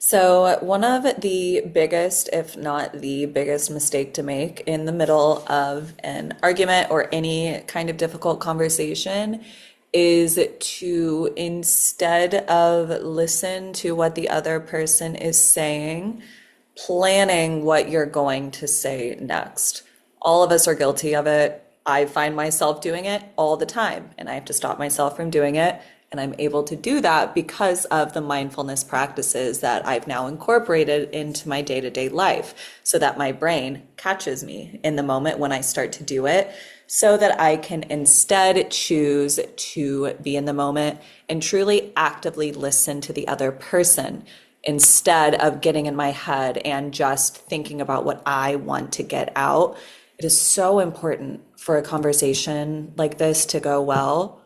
So, one of the biggest, if not the biggest mistake to make in the middle of an argument or any kind of difficult conversation is to, instead of listen to what the other person is saying, planning what you're going to say next. All of us are guilty of it. I find myself doing it all the time, and I have to stop myself from doing it. And I'm able to do that because of the mindfulness practices that I've now incorporated into my day-to-day life so that my brain catches me in the moment when I start to do it, so that I can instead choose to be in the moment and truly actively listen to the other person instead of getting in my head and just thinking about what I want to get out. It is so important for a conversation like this to go well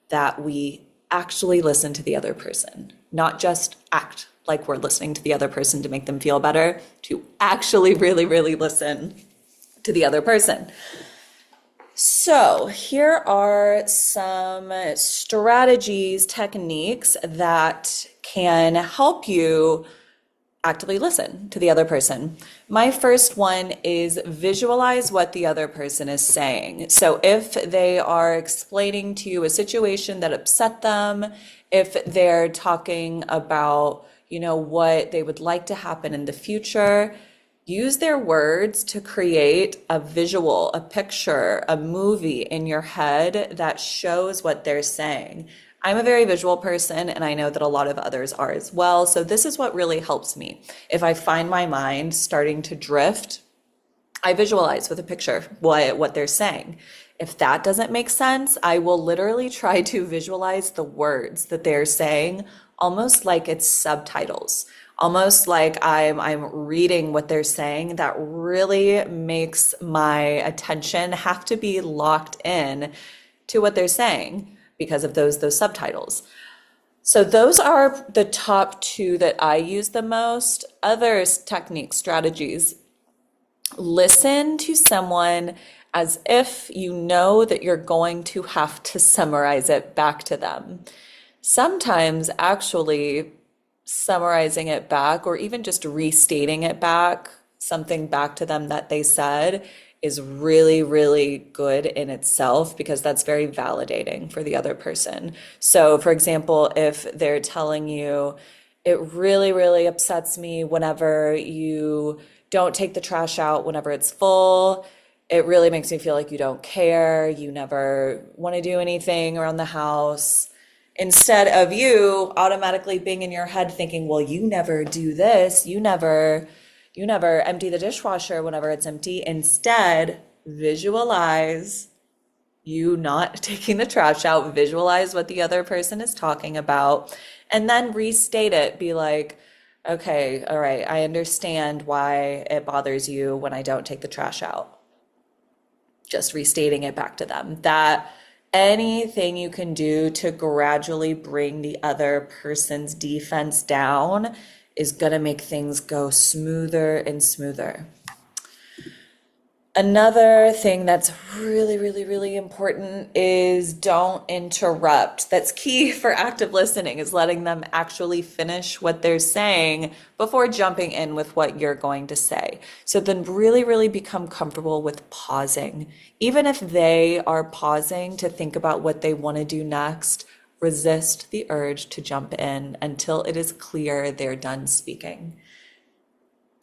that we actually listen to the other person, not just act like we're listening to the other person to make them feel better, to actually really, really listen to the other person. So, here are some strategies, techniques that can help you actively listen to the other person. My first one is visualize what the other person is saying. So if they are explaining to you a situation that upset them, if they're talking about, what they would like to happen in the future, use their words to create a visual, a picture, a movie in your head that shows what they're saying. I'm a very visual person, and I know that a lot of others are as well. So this is what really helps me. If I find my mind starting to drift, I visualize with a picture what they're saying. If that doesn't make sense, I will literally try to visualize the words that they're saying, almost like it's subtitles, almost like I'm reading what they're saying. That really makes my attention have to be locked in to what they're saying because of those subtitles. So those are the top two that I use the most. Other techniques, strategies: listen to someone as if you know that you're going to have to summarize it back to them. Sometimes actually summarizing it back, or even just restating it back, something back to them that they said, is really, really good in itself, because that's very validating for the other person. So, for example, if they're telling you, it really, really upsets me whenever you don't take the trash out whenever it's full. It really makes me feel like you don't care. You never want to do anything around the house. Instead of you automatically being in your head thinking, well, you never do this, you never empty the dishwasher whenever it's empty. Instead, visualize you not taking the trash out, visualize what the other person is talking about, and then restate it. Be like, okay, all right, I understand why it bothers you when I don't take the trash out. Just restating it back to them. That anything you can do to gradually bring the other person's defense down is going to make things go smoother and smoother. Another thing that's really, really, really important is don't interrupt. That's key for active listening, is letting them actually finish what they're saying before jumping in with what you're going to say. So then really, really become comfortable with pausing. Even if they are pausing to think about what they want to do next, resist the urge to jump in until it is clear they're done speaking.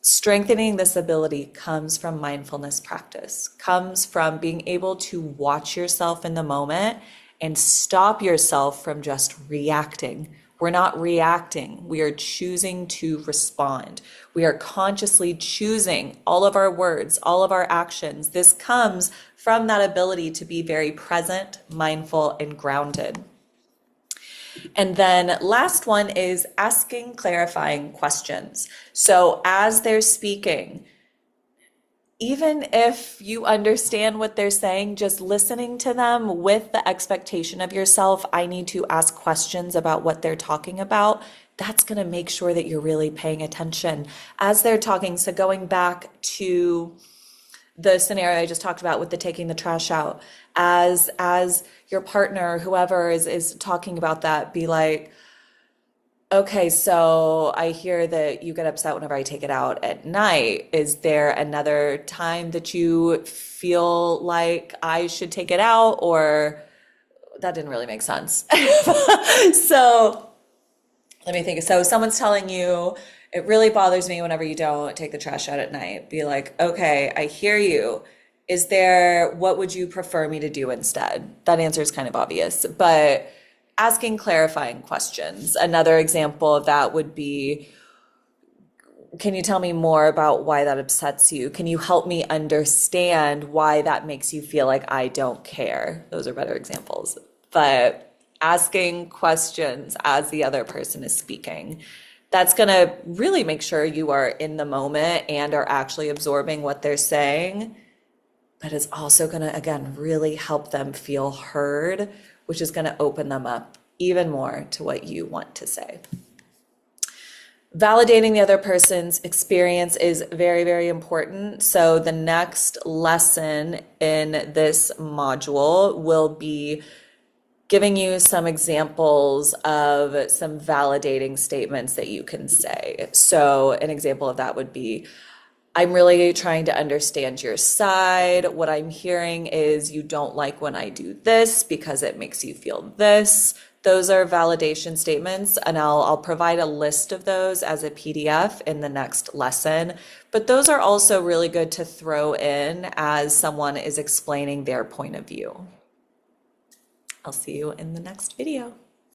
Strengthening this ability comes from mindfulness practice, comes from being able to watch yourself in the moment and stop yourself from just reacting. We're not reacting. We are choosing to respond. We are consciously choosing all of our words, all of our actions. This comes from that ability to be very present, mindful, and grounded. And then last one is asking clarifying questions. So as they're speaking, even if you understand what they're saying, just listening to them with the expectation of yourself, I need to ask questions about what they're talking about. That's going to make sure that you're really paying attention as they're talking. So going back to the scenario I just talked about with the taking the trash out, as your partner, whoever is talking about that, be like, Okay, so I hear that you get upset whenever I take it out at night. Is there another time that you feel like I should take it out, or that didn't really make sense? So let me think. So someone's telling you, it really bothers me whenever you don't take the trash out at night. Be like, okay, I hear you. Is there, what would you prefer me to do instead? That answer is kind of obvious, but asking clarifying questions. Another example of that would be, can you tell me more about why that upsets you? Can you help me understand why that makes you feel like I don't care? Those are better examples. But asking questions as the other person is speaking, that's going to really make sure you are in the moment and are actually absorbing what they're saying. But it's also going to, again, really help them feel heard, which is going to open them up even more to what you want to say. Validating the other person's experience is very, very important. So the next lesson in this module will be giving you some examples of some validating statements that you can say. So an example of that would be, I'm really trying to understand your side. What I'm hearing is you don't like when I do this because it makes you feel this. Those are validation statements, and I'll provide a list of those as a PDF in the next lesson. But those are also really good to throw in as someone is explaining their point of view. I'll see you in the next video.